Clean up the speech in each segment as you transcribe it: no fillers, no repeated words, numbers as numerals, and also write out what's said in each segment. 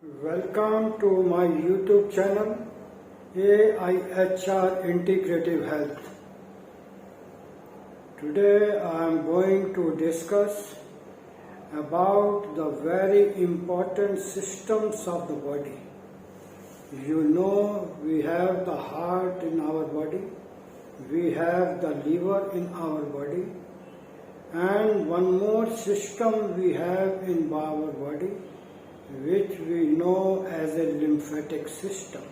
Welcome to my YouTube channel AIHR Integrative Health. Today I am going to discuss about the very important systems of the body. You know, we have the heart in our body, we have the liver in our body, and one more system we have in our body, which we know as a lymphatic system.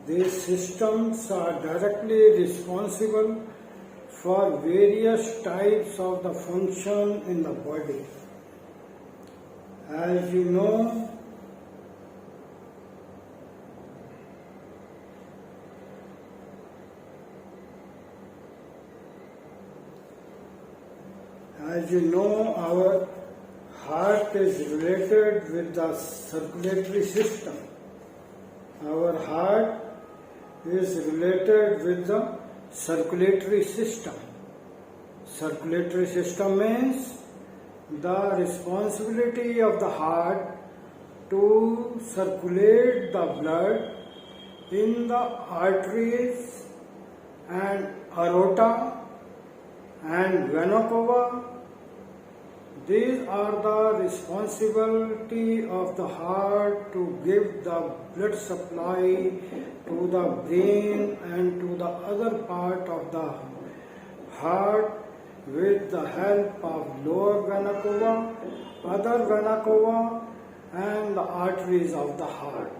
These systems are directly responsible for various types of the function in the body. As you know, our heart is related with the circulatory system. Our heart is related with the circulatory system. Circulatory system means the responsibility of the heart to circulate the blood in the arteries and aorta and vena cava. These are the responsibility of the heart to give the blood supply to the brain and to the other part of the heart with the help of lower vena cava, other vena cava, and the arteries of the heart.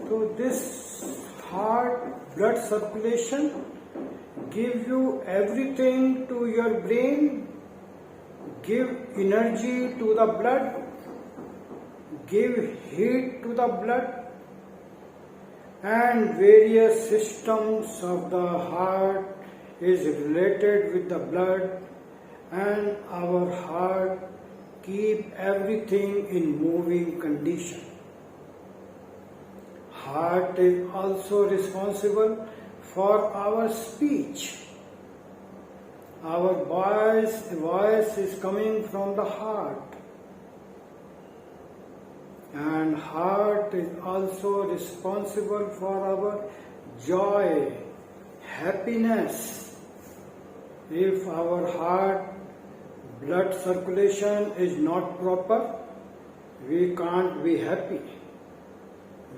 So this heart blood circulation gives you everything to your brain, give energy to the blood, give heat to the blood, and various systems of the heart is related with the blood, and our heart keep everything in moving condition. Heart is also responsible for our speech. Our voice is coming from the heart, and heart is also responsible for our joy, happiness. If our heart blood circulation is not proper, we can't be happy,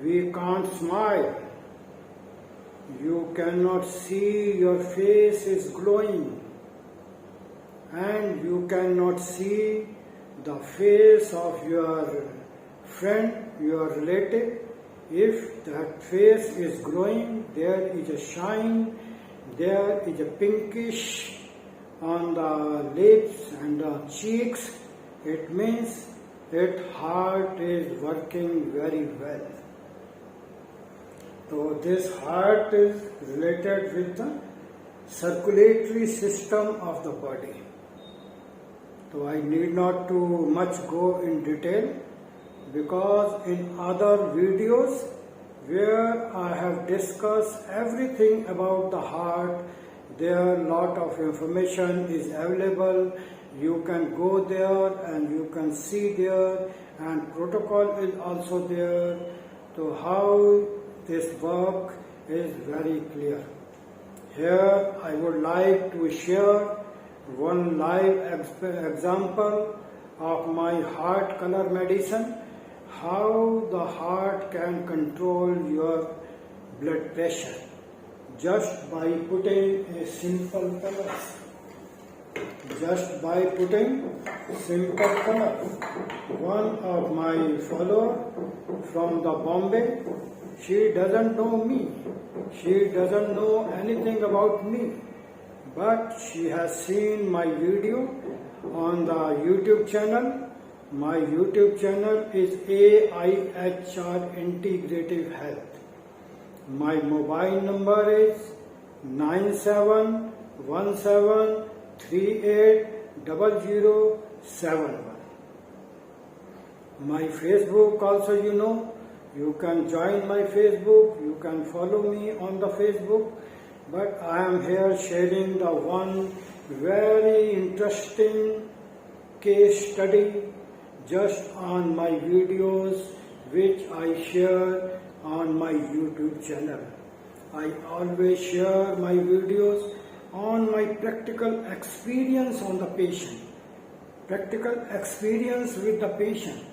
we can't smile, you cannot see your face is glowing, and you cannot see the face of your friend, your relative. If that face is glowing, there is a shine, there is a pinkish on the lips and the cheeks, it means that heart is working very well. So this heart is related with the circulatory system of the body. So I need not to much go in detail, because in other videos where I have discussed everything about the heart, there a lot of information is available. You can go there and you can see there, and protocol is also there. So how this work is very clear. Here I would like to share one live example of my heart color medicine, how the heart can control your blood pressure just by putting a simple color. Just by putting simple color. One of my follower from the Bombay, she doesn't know me, she doesn't know anything about me, but she has seen my video on the YouTube channel. My YouTube channel is AIHR Integrative Health. My mobile number is 9717380071. My Facebook also, you know, you can join my Facebook, you can follow me on the Facebook, but I am here sharing the one very interesting case study just on my videos which I share on my YouTube channel. I always share my videos on my practical experience on the patient, practical experience with the patient.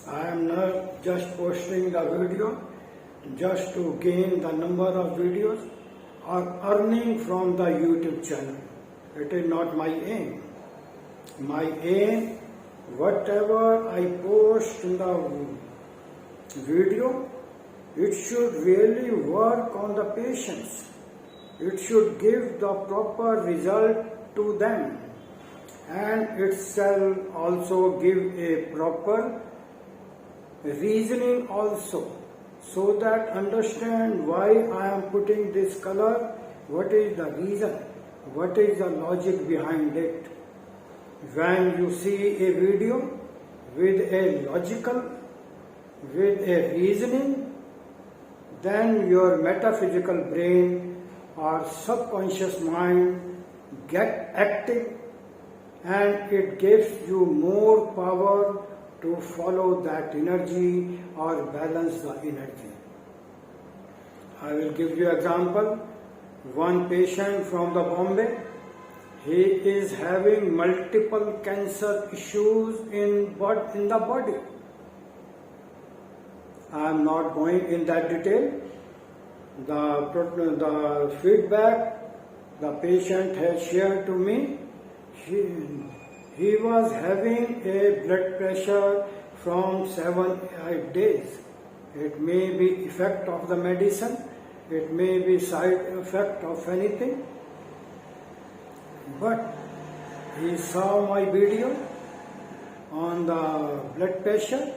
I am not just posting the video just to gain the number of videos or earning from the YouTube channel. It is not my aim. My aim, whatever I post in the video, it should really work on the patients. It should give the proper result to them, and it shall also give a proper reasoning also, so that understand why I am putting this color, what is the reason, what is the logic behind it. When you see a video with a logical, with a reasoning, then your metaphysical brain or subconscious mind get active, and it gives you more power to follow that energy or balance the energy. I will give you example. One patient from the Bombay, he is having multiple cancer issues in the body. I am not going in that detail. The feedback the patient has shared to me, he was having a blood pressure from 7-8 days. It may be effect of the medicine, it may be side effect of anything, but he saw my video on the blood pressure,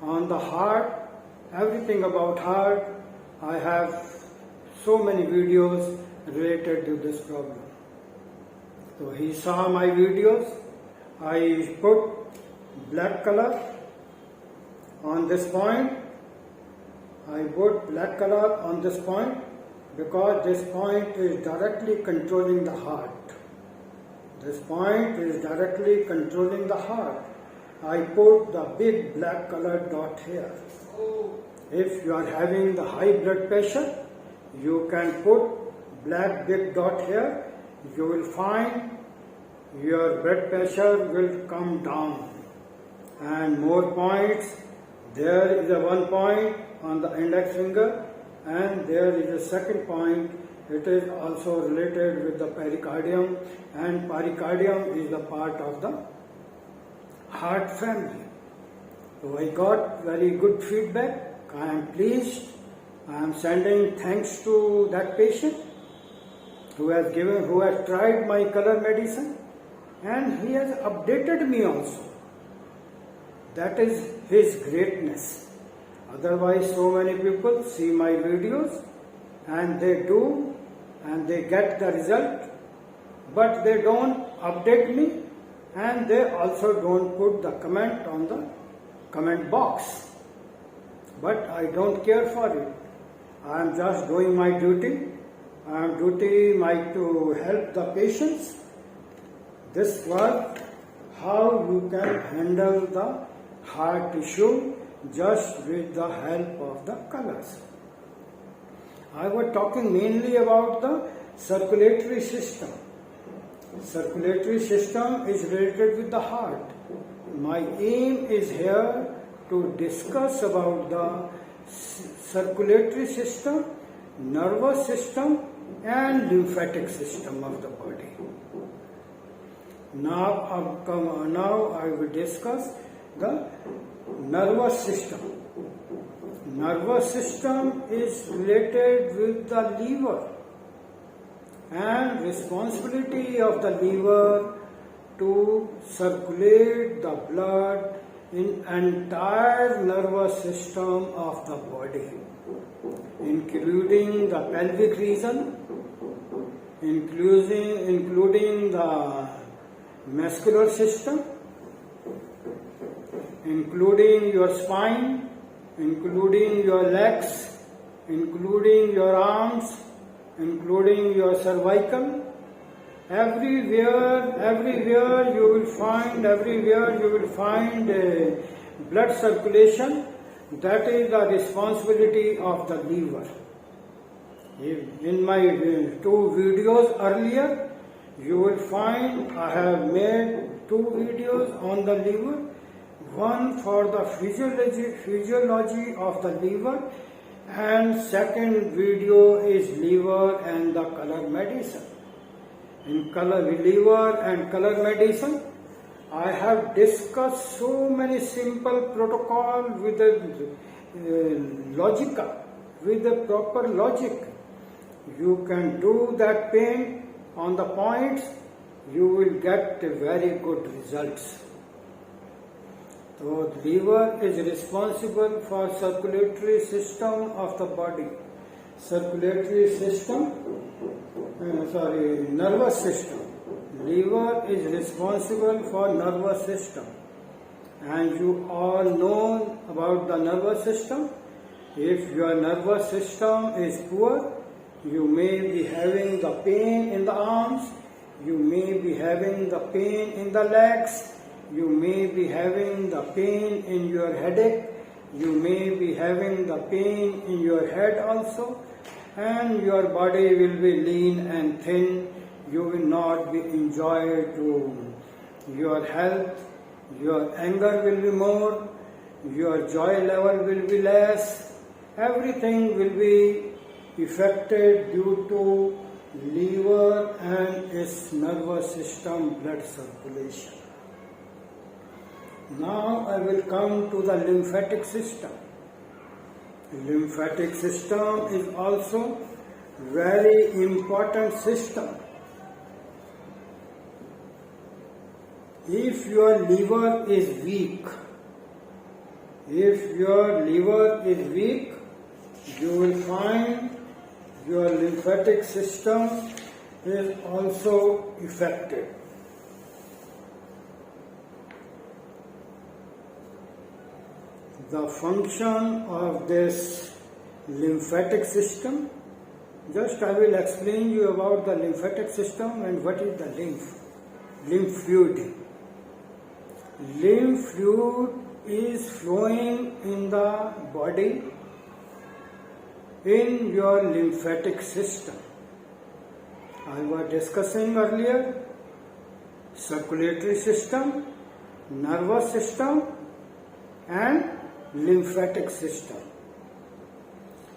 on the heart, everything about heart. I have so many videos related to this problem. So he saw my videos. I put black color on this point. I put black color on this point because this point is directly controlling the heart. This point is directly controlling the heart. I put the big black color dot here. If you are having the high blood pressure, you can put black big dot here. You will find your blood pressure will come down. And more points. There is a one point on the index finger, and there is a second point. It is also related with the pericardium, and pericardium is the part of the heart family. So I got very good feedback. I am pleased. I am sending thanks to that patient who has tried my color medicine, and he has updated me also. That is his greatness. Otherwise, so many people see my videos and they do and they get the result, but they don't update me, and they also don't put the comment on the comment box. But I don't care for it. I am just doing my duty. I am to help the patients. This was how you can handle the heart issue just with the help of the colors. I was talking mainly about the circulatory system. Circulatory system is related with the heart. My aim is here to discuss about the circulatory system, nervous system, and lymphatic system of the body. Now I will discuss the nervous system. Nervous system is related with the liver, and responsibility of the liver to circulate the blood in entire nervous system of the body, including the pelvic region, including the muscular system, including your spine, including your legs, including your arms, including your cervical, everywhere you will find blood circulation. That is the responsibility of the liver. In my two videos earlier, you will find I have made two videos on the liver. One for the physiology of the liver, and second video is liver and the color medicine. In liver and color medicine, I have discussed so many simple protocol with the with the proper logic. You can do that pain on the points, you will get very good results. So liver is responsible for circulatory system of the body. Nervous system. Liver is responsible for nervous system. And you all know about the nervous system. If your nervous system is poor, you may be having the pain in the arms, you may be having the pain in the legs, you may be having the pain in your headache, you may be having the pain in your head also, and your body will be lean and thin. You will not be enjoyed to your health, your anger will be more, your joy level will be less, everything will be affected due to liver and its nervous system blood circulation. Now I will come to the lymphatic system. The lymphatic system is also very important system. If your liver is weak, you will find your lymphatic system is also affected. The function of this lymphatic system, just I will explain you about the lymphatic system and what is the lymph fluid. Lymph fluid is flowing in the body in your lymphatic system. I was discussing earlier circulatory system, nervous system and lymphatic system.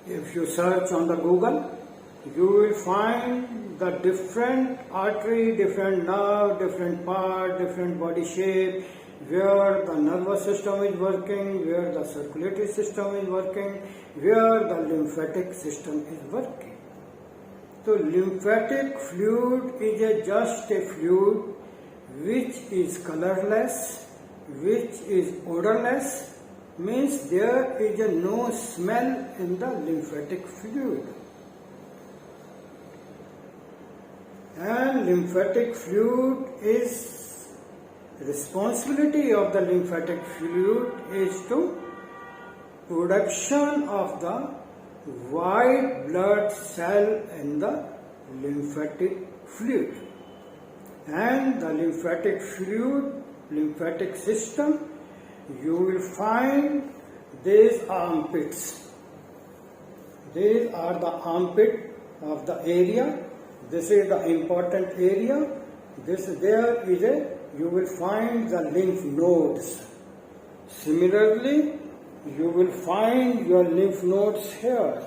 If you search on the Google, you will find the different artery, different nerve, different part, different body shape, where the nervous system is working, where the circulatory system is working, where the lymphatic system is working. So lymphatic fluid is just a fluid which is colorless, which is odorless, means there is no smell in the lymphatic fluid. And lymphatic fluid is responsibility of the lymphatic fluid is to production of the white blood cell in the lymphatic fluid. And the lymphatic fluid, lymphatic system, you will find these armpits. These are the armpit of the area. This is the important area. You will find the lymph nodes. Similarly, you will find your lymph nodes here.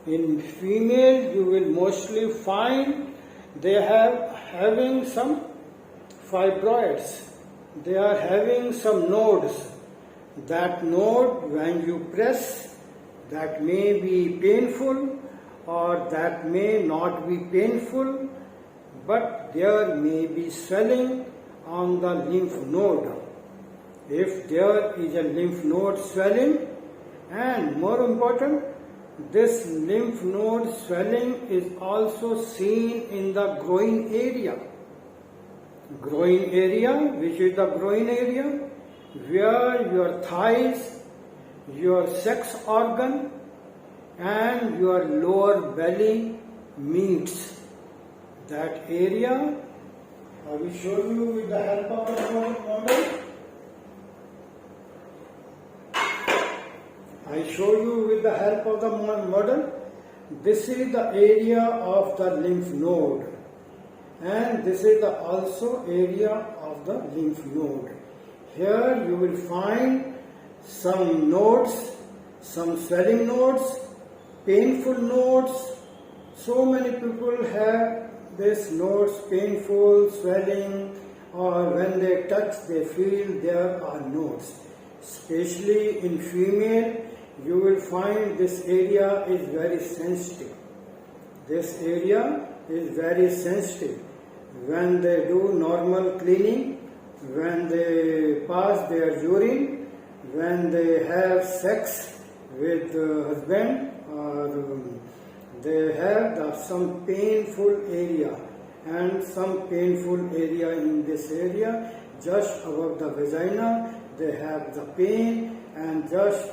In female, you will mostly find they are having some fibroids. They are having some nodes. That node, when you press, that may be painful or that may not be painful, but there may be swelling on the lymph node. If there is a lymph node swelling, and more important, this lymph node swelling is also seen in the groin area. Groin area, which is the groin area, where your thighs, your sex organ and your lower belly meets. that area. I will show you with the help of the model. I show you with the help of the model. This is the area of the lymph node, and this is the also area of the lymph node. Here you will find some nodes, some swelling nodes, painful nodes. So many people have these nodes, painful, swelling, or when they touch they feel there are nodes. Especially in female, you will find this area is very sensitive. This area is very sensitive. When they do normal cleaning, when they pass their urine, when they have sex with husband, or they have some painful area, and some painful area in this area, just above the vagina, they have the pain, and just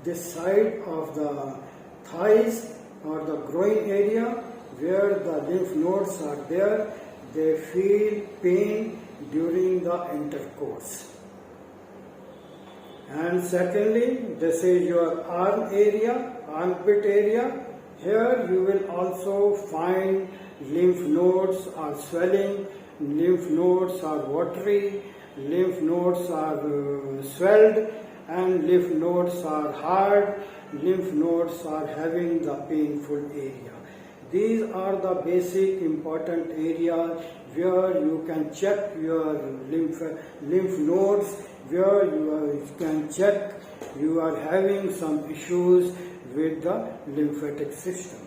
this side of the thighs or the groin area where the lymph nodes are there, they feel pain during the intercourse. And secondly, this is your arm area, armpit area. Here you will also find lymph nodes are swelling, lymph nodes are watery, lymph nodes are swelled, and lymph nodes are hard, lymph nodes are having the painful area. These are the basic important areas where you can check your lymph nodes, where you can check you are having some issues with the lymphatic system.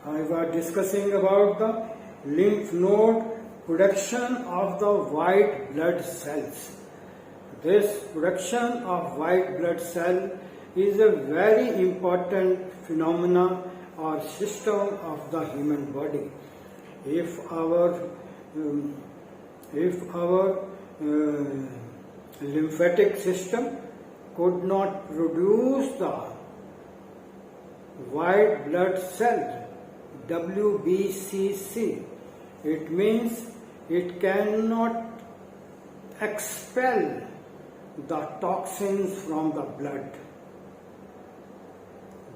I was discussing about the lymph node production of the white blood cells. This production of white blood cell is a very important phenomena or system of the human body. If our lymphatic system could not produce the white blood cell, WBCC, it means it cannot expel the toxins from the blood.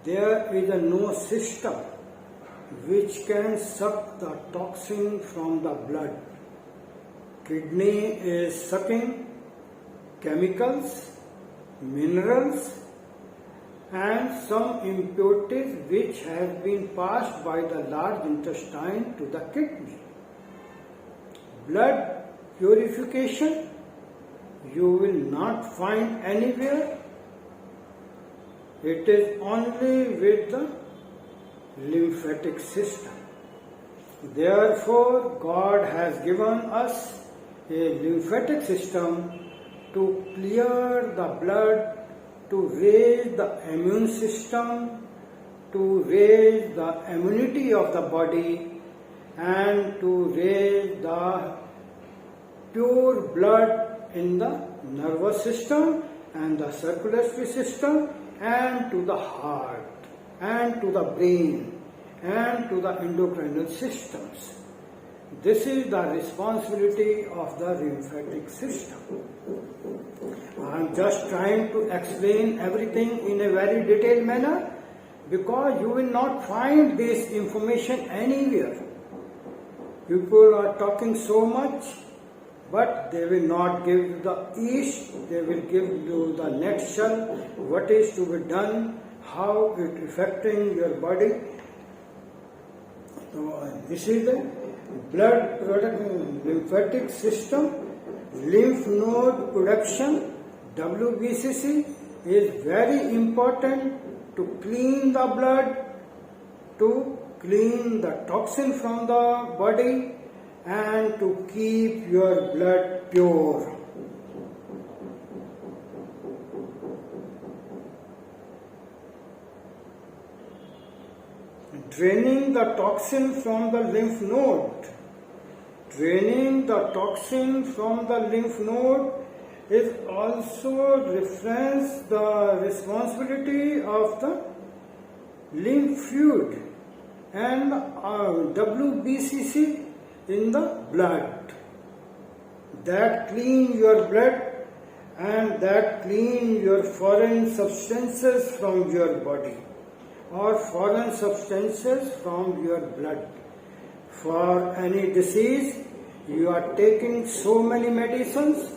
There is no system which can suck the toxin from the blood. Kidney is sucking chemicals, minerals, and some impurities which have been passed by the large intestine to the kidney. Blood purification you will not find anywhere. It is only with the lymphatic system. Therefore, God has given us a lymphatic system to clear the blood, to raise the immune system, to raise the immunity of the body, and to raise the pure blood in the nervous system and the circulatory system, and to the heart, and to the brain, and to the endocrinal systems. This is the responsibility of the lymphatic system. I am just trying to explain everything in a very detailed manner, because you will not find this information anywhere. People are talking so much, but they will not give the east, they will give you the nutshell, what is to be done, how it affecting your body. So this is the blood product, lymphatic system, lymph node production, WBCC is very important to clean the blood, to clean the toxin from the body, and to keep your blood pure. Draining the toxin from the lymph node. Draining the toxin from the lymph node is also reference the responsibility of the lymph fluid and WBCC in the blood. That clean your blood and that clean your foreign substances from your body or foreign substances from your blood. For any disease, you are taking so many medicines,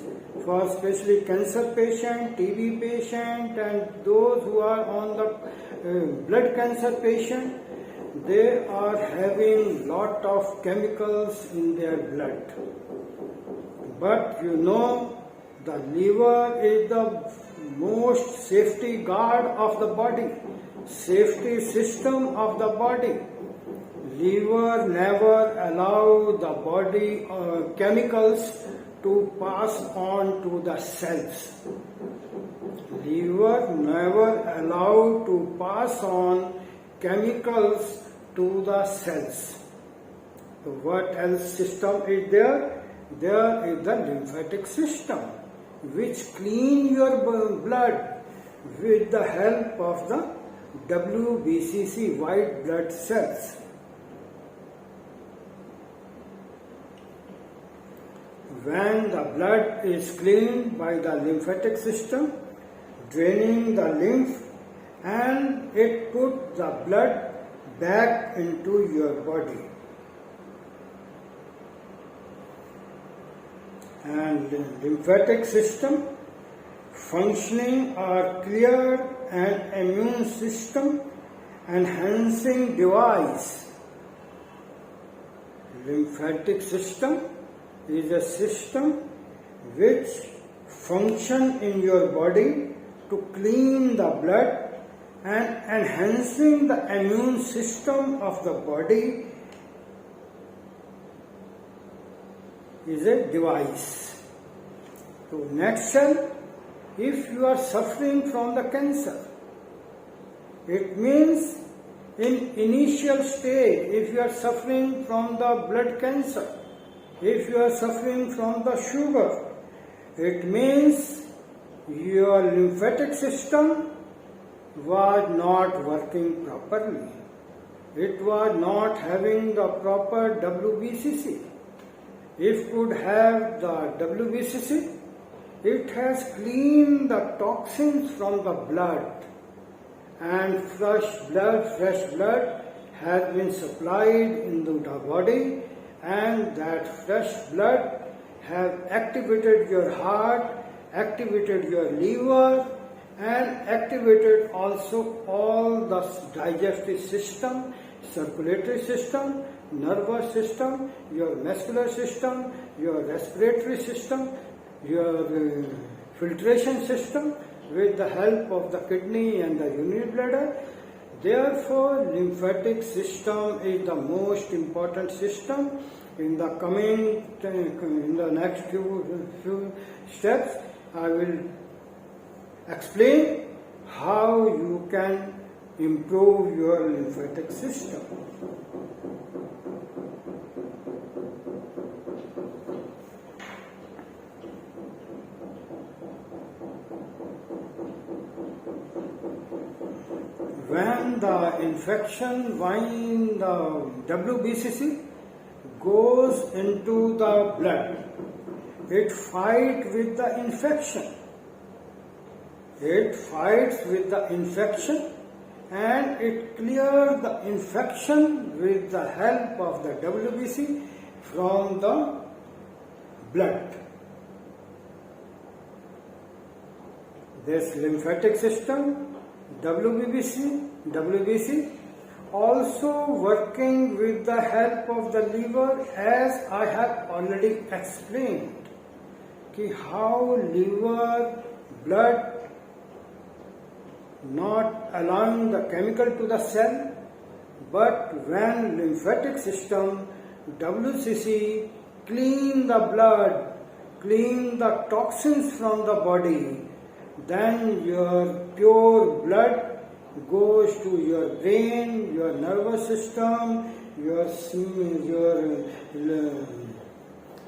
for especially cancer patient, TB patient and those who are on the blood cancer patient, they are having lot of chemicals in their blood. But you know, the liver is the most safety guard of the body, safety system of the body. Liver never allow the body chemicals to pass on to the cells. Liver never allow to pass on chemicals to the cells. So what else system is there? There is the lymphatic system, which clean your blood with the help of the WBCC, white blood cells. When the blood is cleaned by the lymphatic system, draining the lymph, and it puts the blood back into your body. And the lymphatic system functioning are clear and immune system enhancing device. Lymphatic system is a system which function in your body to clean the blood and enhancing the immune system of the body is a device. So nutshell, if you are suffering from the cancer, it means in initial stage, if you are suffering from the blood cancer, if you are suffering from the sugar, it means your lymphatic system was not working properly. It was not having the proper WBCC. If could have the WBCC, it has cleaned the toxins from the blood, and fresh blood has been supplied into the body, and that fresh blood have activated your heart, activated your liver, and activated also all the digestive system, circulatory system, nervous system, your muscular system, your respiratory system, your filtration system with the help of the kidney and the urinary bladder. Therefore, lymphatic system is the most important system. In the next few steps, I will explain how you can improve your lymphatic system. When the infection, when the WBCC goes into the blood, it fights with the infection. It fights with the infection and it clears the infection with the help of the WBC from the blood. This lymphatic system, WBC also working with the help of the liver, as I have already explained, how liver blood not allowing the chemical to the cell, but when lymphatic system, WCC, clean the blood, clean the toxins from the body, then your pure blood goes to your brain, your nervous system, your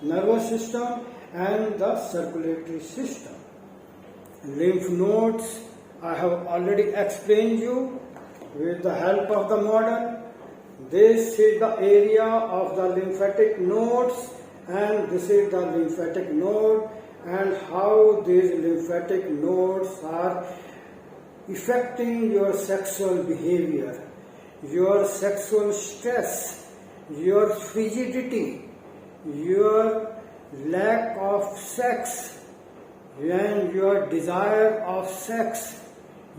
nervous system and the circulatory system. Lymph nodes, I have already explained you with the help of the model. This is the area of the lymphatic nodes, and this is the lymphatic node, and how these lymphatic nodes are affecting your sexual behavior, your sexual stress, your frigidity, your lack of sex, and your desire of sex.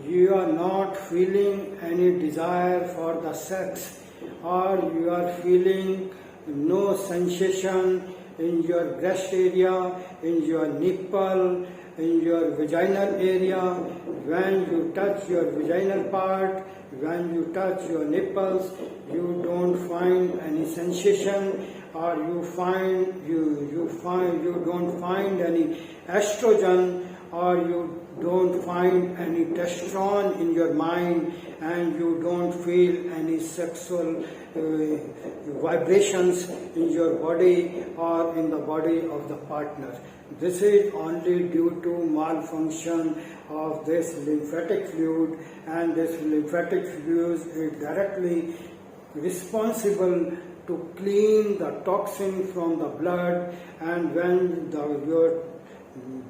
You are not feeling any desire for the sex, or you are feeling no sensation in your breast area, in your nipple, in your vaginal area. When you touch your vaginal part, when you touch your nipples, you don't find any sensation, or you don't find any estrogen, or you don't find any testosterone in your mind, and you don't feel any sexual vibrations in your body or in the body of the partner. This is only due to malfunction of this lymphatic fluid, and this lymphatic fluid is directly responsible to clean the toxin from the blood. And when your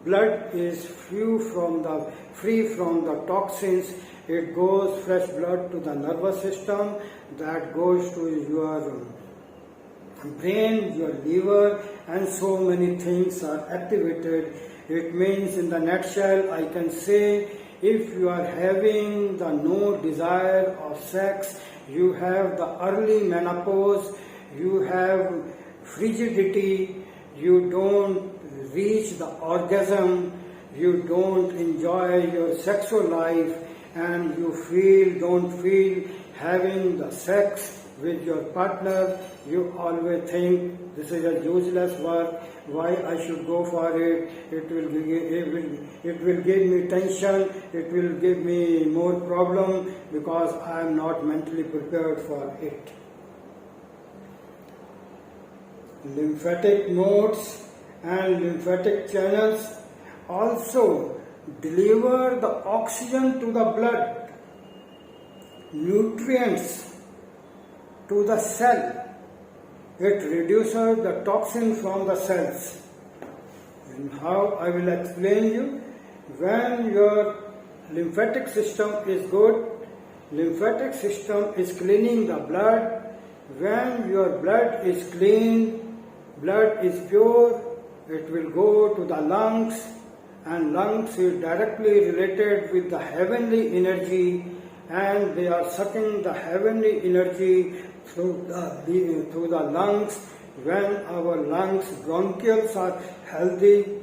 blood is free from the toxins, it goes fresh blood to the nervous system, that goes to your brain, your liver, and so many things are activated. It means, in the nutshell, I can say, if you are having the no desire of sex, you have the early menopause, you have frigidity, you don't reach the orgasm, you don't enjoy your sexual life, and you don't feel having the sex with your partner. You always think this is a useless work, why I should go for it, it will give me tension, it will give me more problem, because I am not mentally prepared for it. Lymphatic nodes and lymphatic channels also deliver the oxygen to the blood, nutrients to the cell. It reduces the toxin from the cells. And how I will explain you. When your lymphatic system is good, lymphatic system is cleaning the blood. When your blood is clean, blood is pure, it will go to the lungs, and lungs is directly related with the heavenly energy, and they are sucking the heavenly energy through the lungs. When our lungs, bronchioles are healthy,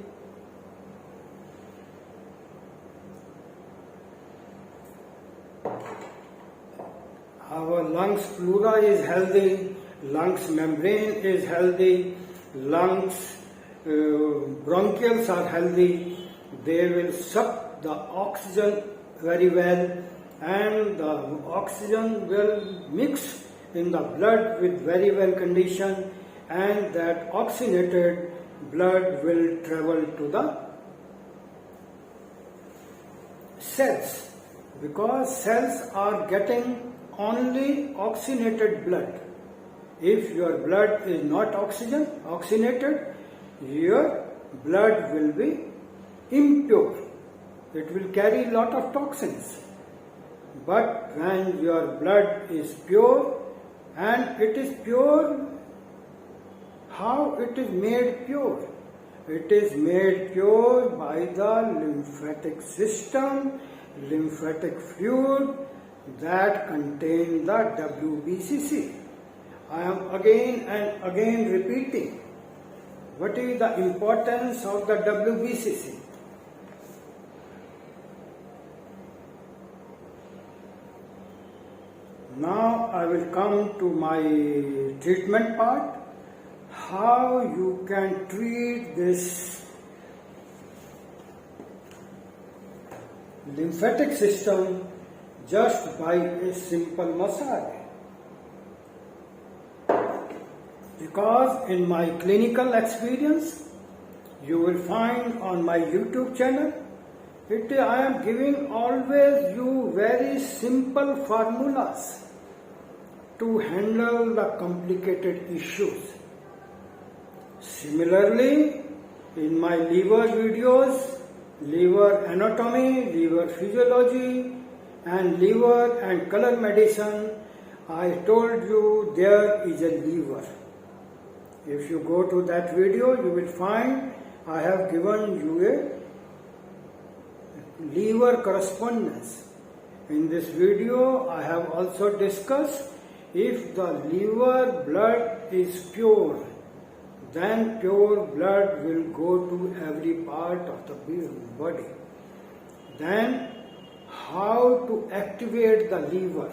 our lungs flora is healthy, lungs membrane is healthy, lungs bronchioles are healthy, they will suck the oxygen very well, and the oxygen will mix in the blood with very well condition, and that oxygenated blood will travel to the cells, because cells are getting only oxygenated blood. If your blood is not oxygenated, your blood will be impure. It will carry a lot of toxins. But when your blood is pure, and it is pure, how it is made pure? It is made pure by the lymphatic system, lymphatic fluid that contain the WBCC. I am again and again repeating, what is the importance of the WBCC? Now I will come to my treatment part, how you can treat this lymphatic system just by a simple massage. Because in my clinical experience, you will find on my YouTube channel, I am giving always you very simple formulas to handle the complicated issues. Similarly, in my liver videos, liver anatomy, liver physiology, and liver and color medicine, I told you there is a liver. If you go to that video, you will find I have given you a liver correspondence. In this video, I have also discussed if the liver blood is pure, then pure blood will go to every part of the body. Then, how to activate the liver?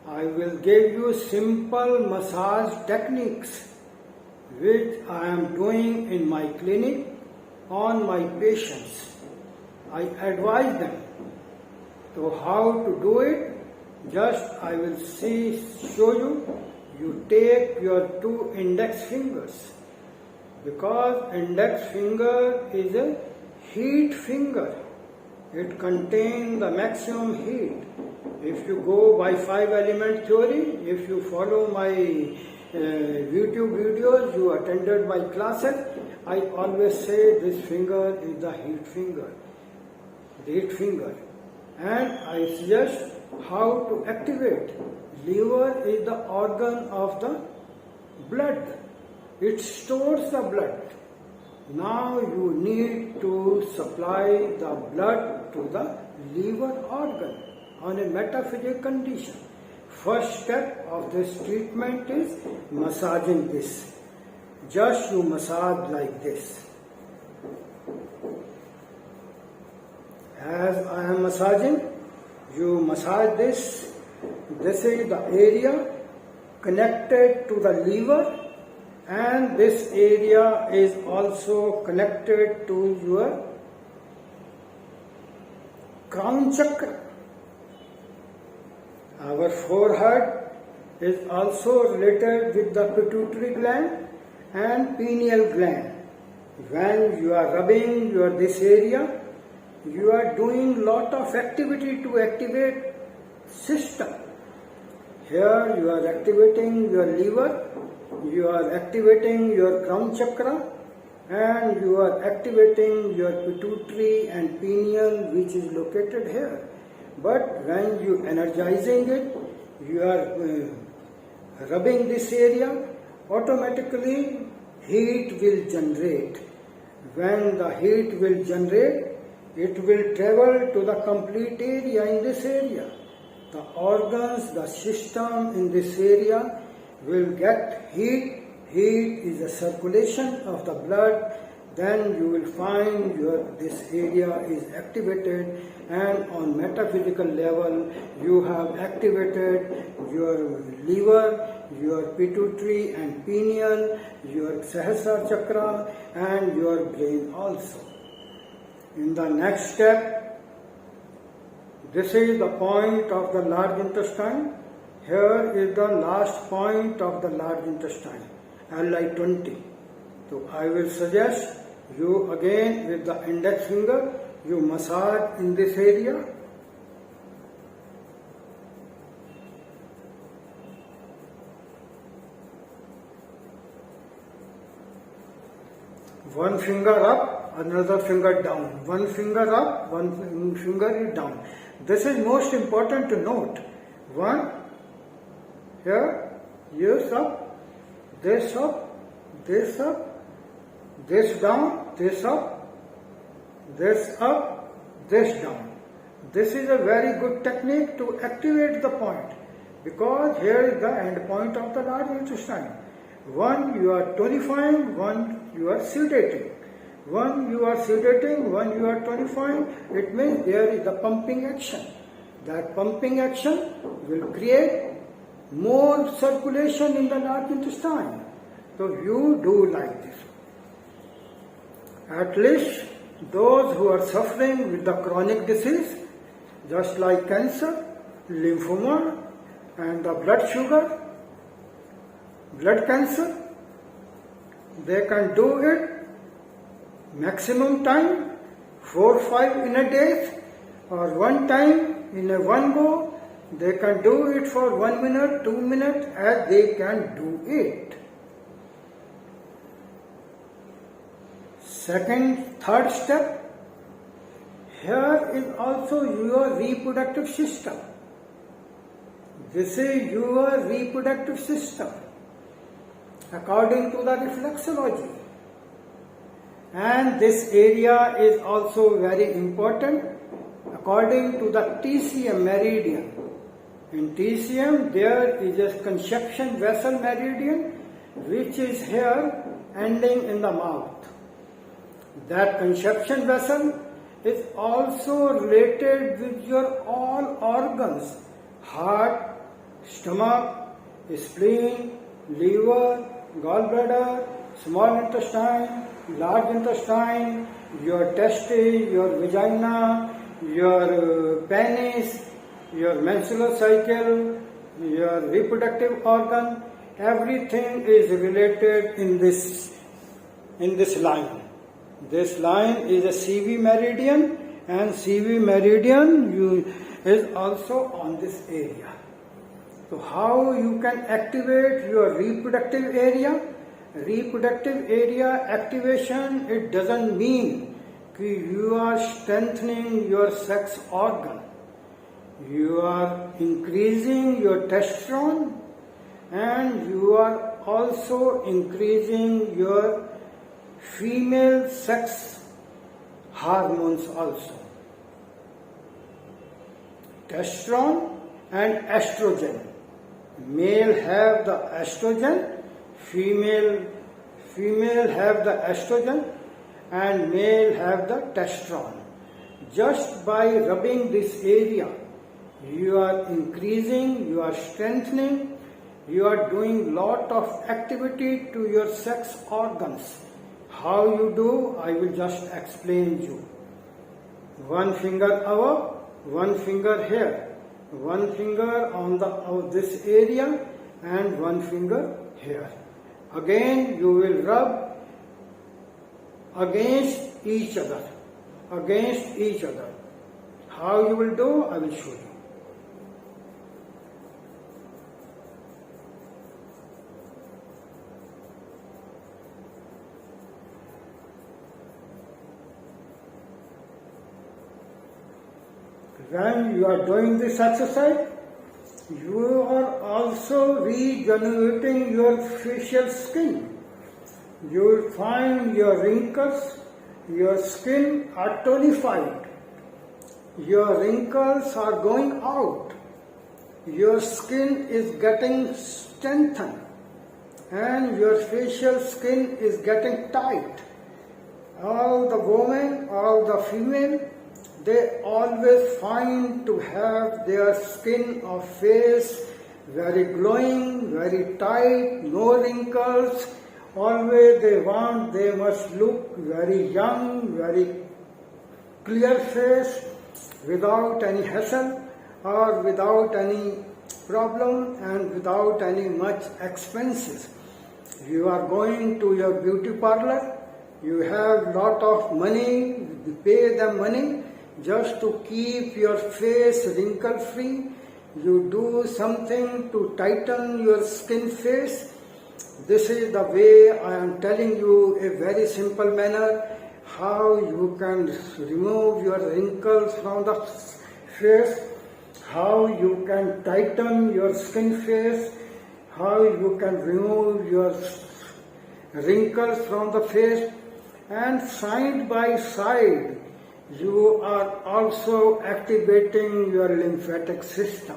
I will give you simple massage techniques which I am doing in my clinic on my patients. I advise them. So how to do it? Just I will show you. You take your 2 index fingers, because index finger is a heat finger. It contains the maximum heat. If you go by 5-element theory, if you follow my YouTube videos, you attended my classes, I always say this finger is the heat finger. And I suggest how to activate. Liver is the organ of the blood. It stores the blood. Now you need to supply the blood to the liver organ on a metaphysical condition. First step of this treatment is massaging this. Just you massage like this. As I am massaging, you massage this. This is the area connected to the liver, and this area is also connected to your crown chakra. Our forehead is also related with the pituitary gland and pineal gland. When you are rubbing this area, you are doing lot of activity to activate system. Here you are activating your liver, you are activating your crown chakra, and you are activating your pituitary and pineal, which is located here. But when you energizing it, you are rubbing this area, automatically heat will generate. When the heat will generate, it will travel to the complete area in this area. The organs, the system in this area will get heat. Heat is the circulation of the blood. Then you will find this area is activated, and on metaphysical level you have activated your liver, your pituitary and pineal, your Sahasrara chakra, and your brain also. In the next step, this is the point of the large intestine. Here is the last point of the large intestine, LI20. So I will suggest you again with the index finger, you massage in this area. One finger up, another finger down. One finger up, one finger is down. This is most important to note. One, here, yes up, this up, this up, this down, this up, this up, this down. This is a very good technique to activate the point, because here is the end point of the large intestine. One you are tonifying, one you are sedating. One you are sedating, one you are tonifying. It means there is the pumping action. That pumping action will create more circulation in the large intestine. So you do like this. At least those who are suffering with the chronic disease, just like cancer, lymphoma, and the blood sugar, blood cancer, they can do it maximum time 4-5 in a day, or one time in a one go They can do it for 1 minute, 2 minutes, as they can do it. Third step, here is also your reproductive system. This is your reproductive system according to the reflexology. And this area is also very important according to the TCM meridian. In TCM, there is a conception vessel meridian which is here ending in the mouth. That conception vessel is also related with your all organs: heart, stomach, spleen, liver, gallbladder, small intestine, large intestine, your testes, your vagina, your penis, your menstrual cycle, your reproductive organ. Everything is related in this line. This line is a CV meridian, and CV meridian is also on this area. So how you can activate your reproductive area? Reproductive area activation, it doesn't mean that you are strengthening your sex organ. You are increasing your testosterone, and you are also increasing your female sex hormones also. Testosterone and estrogen. Male have the estrogen, female have the estrogen, and male have the testosterone. Just by rubbing this area, you are increasing, you are strengthening, you are doing lot of activity to your sex organs. How you do, I will just explain you. One finger above, one finger here, one finger on this area, and one finger here. Again, you will rub against each other. How you will do, I will show you. When you are doing this exercise, you are also regenerating your facial skin. You will find your wrinkles, your skin are tonified. Your wrinkles are going out. Your skin is getting strengthened, and your facial skin is getting tight. All the women, all the female, they always find to have their skin or face very glowing, very tight, no wrinkles. Always they must look very young, very clear face, without any hassle or without any problem and without any much expenses. You are going to your beauty parlor, you have lot of money, you pay them money just to keep your face wrinkle free. You do something to tighten your skin face. This is the way I am telling you, a very simple manner, how you can remove your wrinkles from the face, how you can tighten your skin face, how you can remove your wrinkles from the face, and side by side you are also activating your lymphatic system.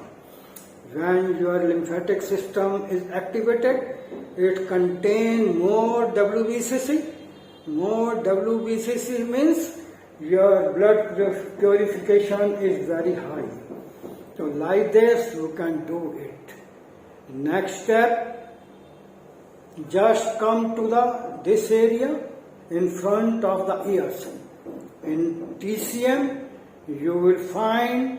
When your lymphatic system is activated, it contains more WBCC. More WBCC means your blood purification is very high. So like this you can do it. Next step, just come to this area in front of the ears. In TCM, you will find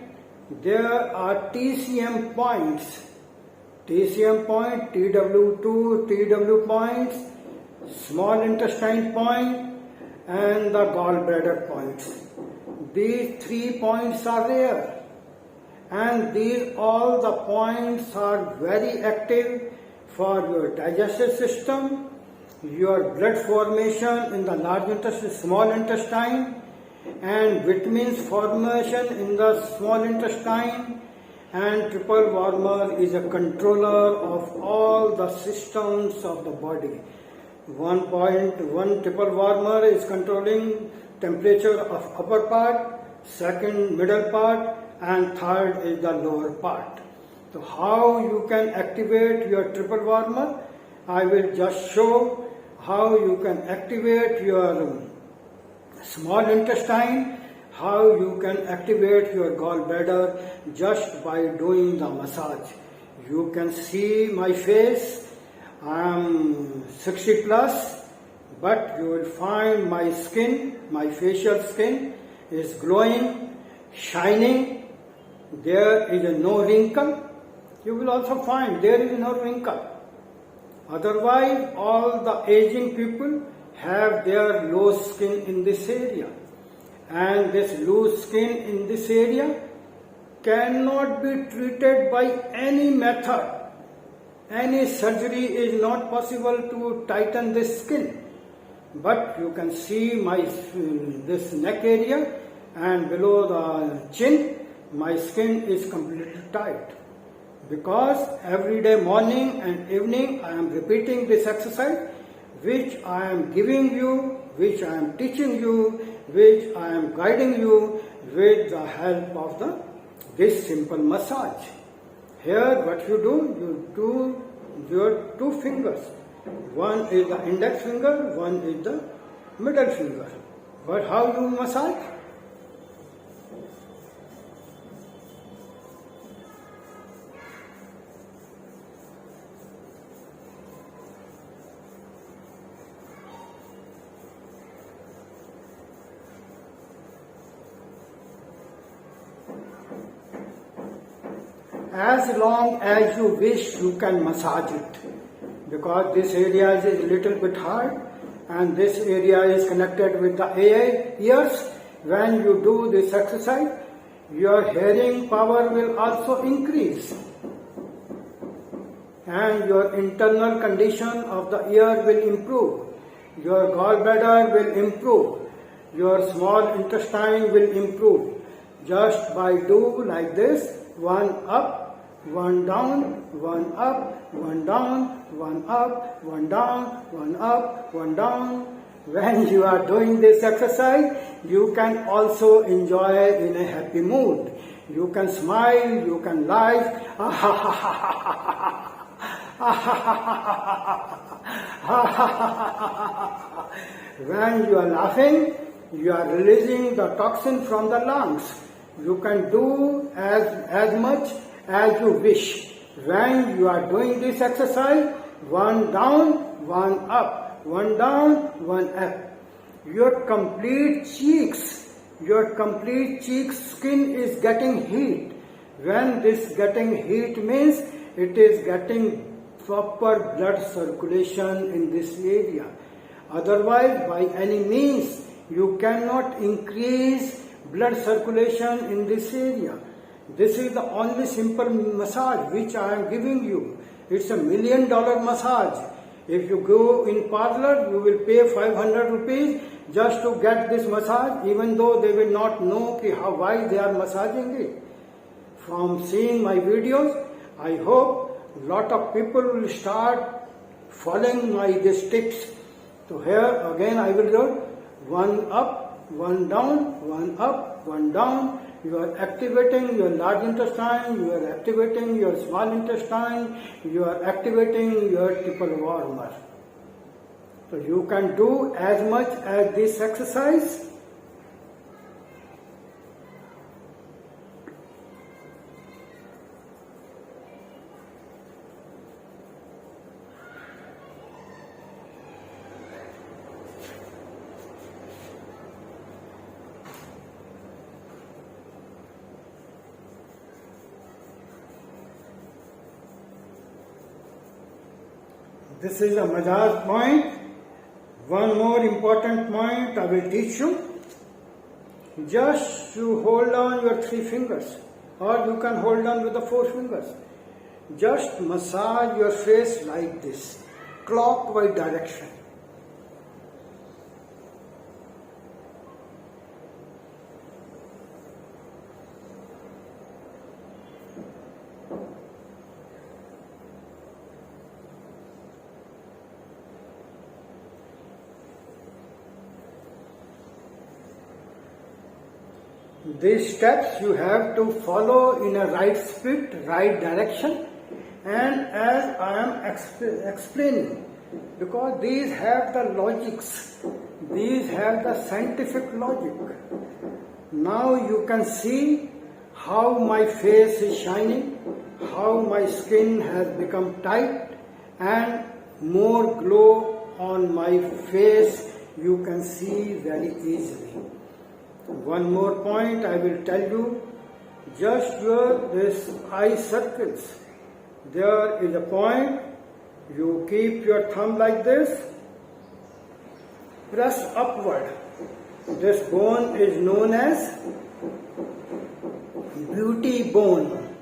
there are TCM points. TCM point, TW2, TW points, small intestine point, and the gallbladder points. These 3 points are there. and these all the points are very active for your digestive system, your blood formation in the large intestine, small intestine, and vitamins formation in the small intestine. And triple warmer is a controller of all the systems of the body. One triple warmer is controlling temperature of upper part, second middle part, and third is the lower part. So how you can activate your triple warmer? I will just show how you can activate your small intestine, how you can activate your gallbladder just by doing the massage. You can see my face. I am 60 plus, but you will find my skin, my facial skin is glowing, shining. There is no wrinkle. You will also find there is no wrinkle. Otherwise, all the aging people have their loose skin in this area. And this loose skin in this area cannot be treated by any method. Any surgery is not possible to tighten this skin. But you can see my this neck area and below the chin, my skin is completely tight. Because every day morning and evening I am repeating this exercise, which I am giving you, which I am teaching you, which I am guiding you with the help of this simple massage. Here what you do your two fingers. One is the index finger, one is the middle finger. But how you massage? As long as you wish, you can massage it, because this area is a little bit hard and this area is connected with the ears. When you do this exercise, your hearing power will also increase and your internal condition of the ear will improve, your gallbladder will improve, your small intestine will improve, just by do like this. One up, one down, one up, one down, one up, one down, one up, one down. When you are doing this exercise, you can also enjoy in a happy mood. You can smile, you can laugh. When you are laughing, you are releasing the toxin from the lungs. You can do as much as you wish. When you are doing this exercise, one down, one up, one down, one up. Your complete cheeks skin is getting heat. When this getting heat means it is getting proper blood circulation in this area. Otherwise, by any means, you cannot increase blood circulation in this area. This is the only simple massage which I am giving you. It's $1 million massage. If you go in parlor, you will pay 500 rupees just to get this massage, even though they will not know why they are massaging it. From seeing my videos, I hope a lot of people will start following these tips. So here again I will do one up, one down, one up, one down. You are activating your large intestine, you are activating your small intestine, you are activating your triple warmer. So you can do as much as this exercise. This is a massage point. One more important point I will teach you. Just you hold on your 3 fingers. or you can hold on with the 4 fingers. Just massage your face like this, clockwise direction. These steps you have to follow in a right speed, right direction, and as I am explaining, because these have the logics, these have the scientific logic. Now you can see how my face is shining, how my skin has become tight, and more glow on my face you can see very easily. One more point I will tell you, just this eye circles. There is a point, you keep your thumb like this, press upward. This bone is known as beauty bone.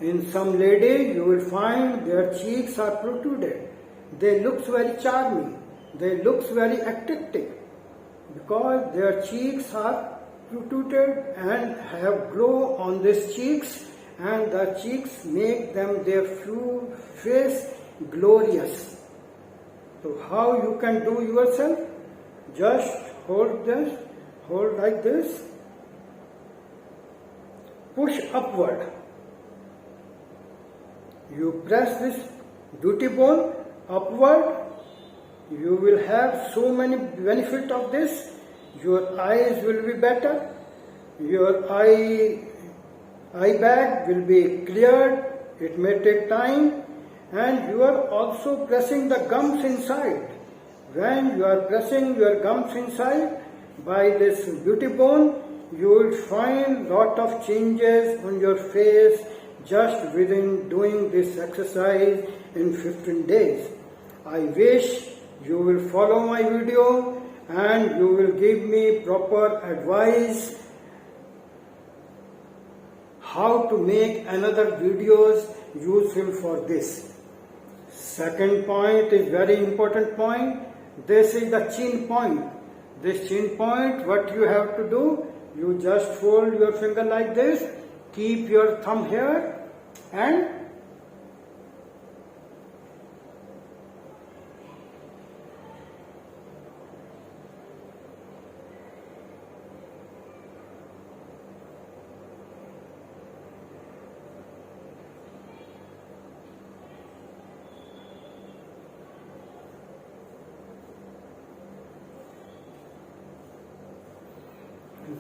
In some ladies you will find their cheeks are protruded. They look very charming, they look very attractive because their cheeks are protruded and have glow on these cheeks, and the cheeks make them their face glorious. So how you can do yourself? Just hold this, hold like this, push upward. You press this beauty bone upward, you will have so many benefits of this. Your eyes will be better, your eye bag will be cleared, it may take time, and you are also pressing the gums inside. When you are pressing your gums inside by this beauty bone, you will find lot of changes on your face just within doing this exercise in 15 days. I wish you will follow my video and you will give me proper advice how to make another videos useful for this. Second point is very important point. This is the chin point. This chin point, what you have to do, you just fold your finger like this, keep your thumb here, and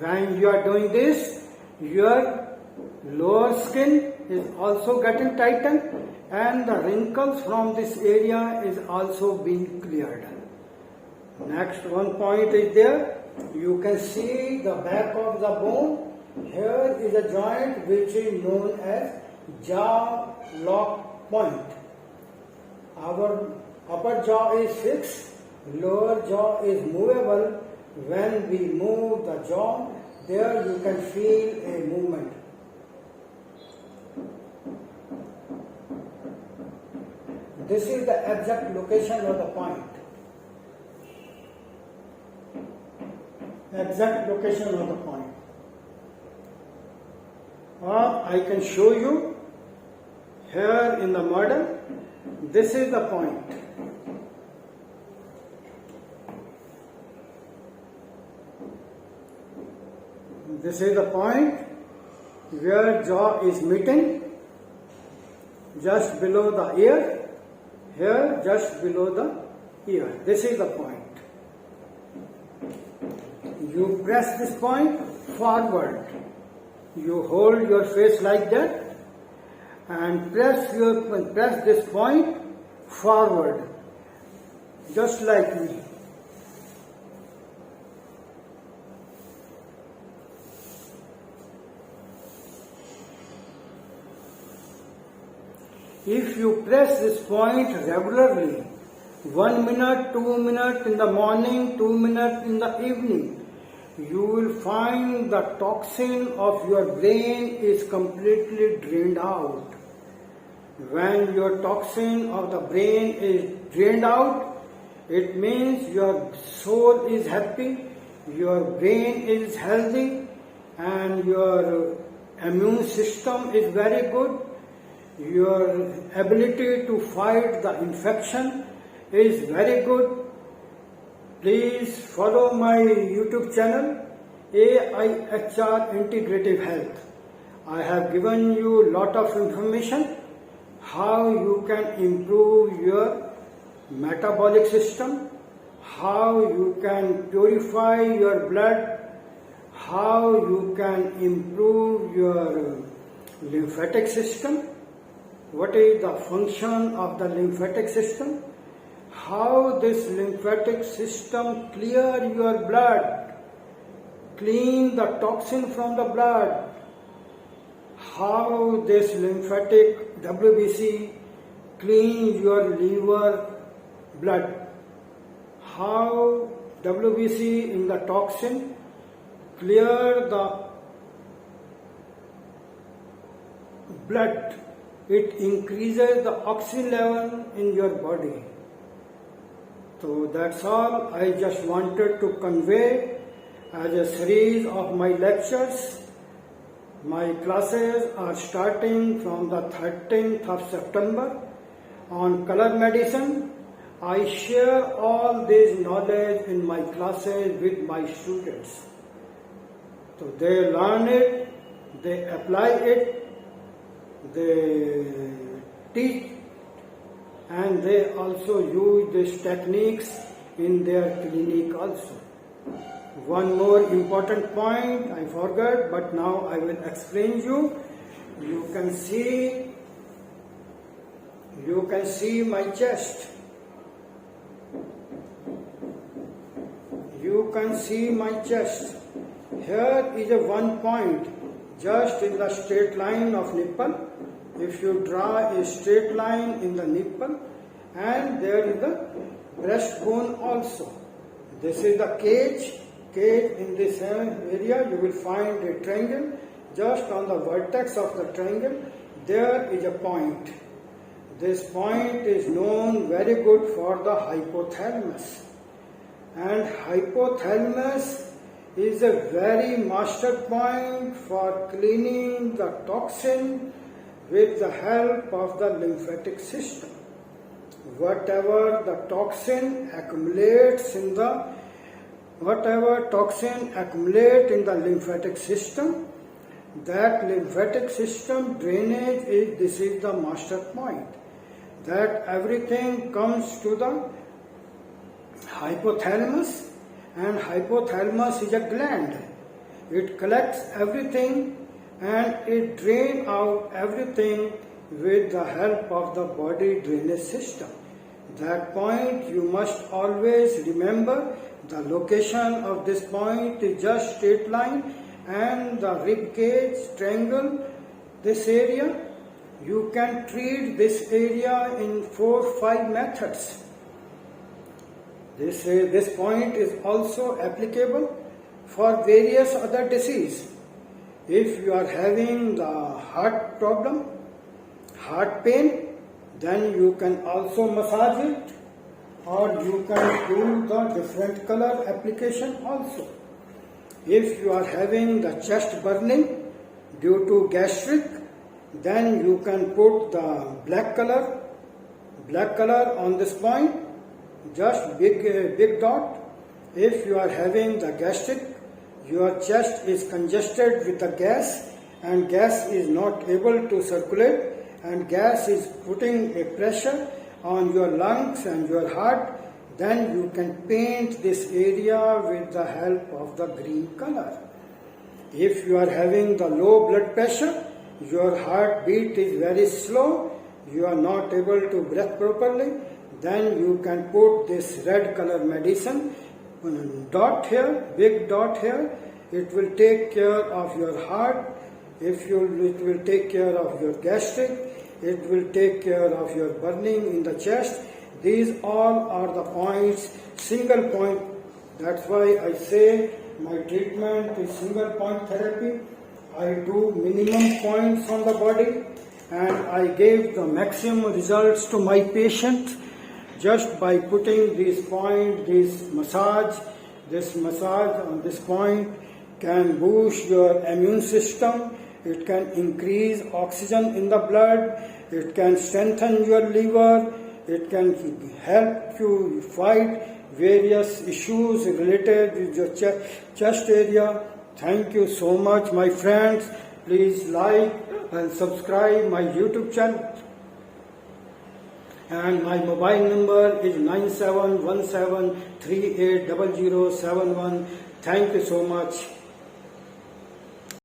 when you are doing this, your lower skin is also getting tightened and the wrinkles from this area is also being cleared. Next one point is there. You can see the back of the bone. Here is a joint which is known as jaw lock point. Our upper jaw is fixed, lower jaw is movable. When we move the jaw, there you can feel a movement. This is the exact location of the point. Exact location of the point. Or I can show you here in the model. This is the point. This is the point where jaw is meeting, just below the ear, here just below the ear. This is the point. You press this point forward. You hold your face like that and press this point forward, just like me. If you press this point regularly, 1 minute, 2 minutes in the morning, 2 minutes in the evening, you will find the toxin of your brain is completely drained out. When your toxin of the brain is drained out, it means your soul is happy, your brain is healthy, and your immune system is very good. Your ability to fight the infection is very good. Please follow my YouTube channel, AIHR Integrative Health. I have given you lot of information how you can improve your metabolic system, how you can purify your blood, how you can improve your lymphatic system, what is the function of the lymphatic system, how this lymphatic system clear your blood, clean the toxin from the blood, how this lymphatic WBC clean your liver blood, how WBC in the toxin clear the blood, it increases the oxygen level in your body. So that's all I just wanted to convey as a series of my lectures. My classes are starting from the 13th of September on color medicine. I share all this knowledge in my classes with my students. So they learn it, they apply it, they teach, and they also use these techniques in their clinic also. One more important point I forgot, but now I will explain you. You can see my chest. You can see my chest. Here is a one point, just in the straight line of nipple. If you draw a straight line in the nipple, and there is the breastbone also. This is the cage. In this area you will find a triangle. Just on the vertex of the triangle there is a point. This point is known very good for the hypothalamus, and hypothalamus is a very master point for cleaning the toxin with the help of the lymphatic system. Whatever toxin accumulates in the lymphatic system, that lymphatic system drainage this is the master point. That everything comes to the hypothalamus, and hypothalamus is a gland. It collects everything and it drains out everything with the help of the body drainage system. That point you must always remember. The location of this point is just straight line, and the rib cage, triangle, this area. You can treat this area in 4-5 methods. This point is also applicable for various other diseases. If you are having the heart problem, heart pain, then you can also massage it, or you can do the different color application also. If you are having the chest burning due to gastric, then you can put the black color on this point, just big dot. If you are having the gastric, your chest is congested with the gas, and gas is not able to circulate, and gas is putting a pressure on your lungs and your heart, then you can paint this area with the help of the green color. If you are having the low blood pressure, your heartbeat is very slow, you are not able to breathe properly, then you can put this red color medicine, dot here, big dot here. It will take care of your heart, it will take care of your gastric, it will take care of your burning in the chest. These all are the points, single point. That's why I say My treatment is single point therapy. I do minimum points on the body and I gave the maximum results to my patient just by putting this point, this massage on this point can boost your immune system. It can increase oxygen in the blood. It can strengthen your liver. It can help you fight various issues related with your chest area. Thank you so much, my friends. Please like and subscribe my YouTube channel. And my mobile number is 9717380071. Thank you so much.